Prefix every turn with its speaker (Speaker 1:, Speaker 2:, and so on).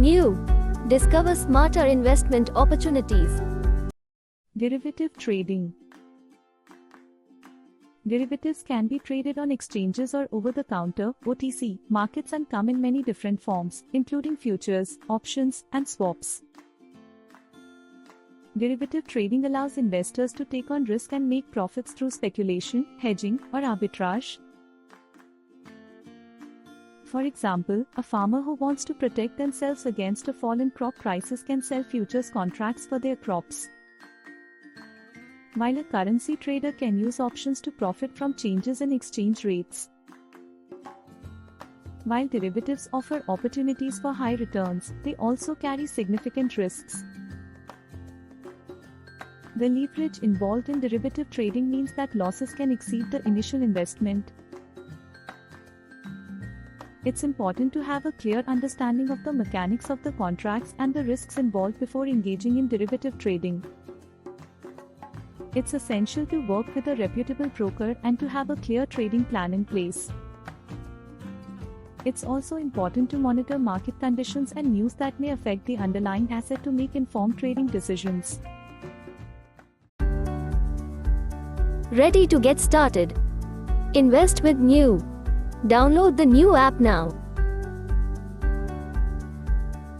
Speaker 1: Nuuu. Discover smarter investment opportunities.
Speaker 2: Derivative trading. Derivatives can be traded on exchanges or over-the-counter (OTC) markets and come in many different forms, including futures, options, and swaps. Derivative trading allows investors to take on risk and make profits through speculation, hedging, or arbitrage. For example, a farmer who wants to protect themselves against a fall in crop prices can sell futures contracts for their crops, while a currency trader can use options to profit from changes in exchange rates. While derivatives offer opportunities for high returns, they also carry significant risks. The leverage involved in derivative trading means that losses can exceed the initial investment. It's important to have a clear understanding of the mechanics of the contracts and the risks involved before engaging in derivative trading. It's essential to work with a reputable broker and to have a clear trading plan in place. It's also important to monitor market conditions and news that may affect the underlying asset to make informed trading decisions.
Speaker 1: Ready to get started? Invest with Nuuu. Download the Nuuu app now.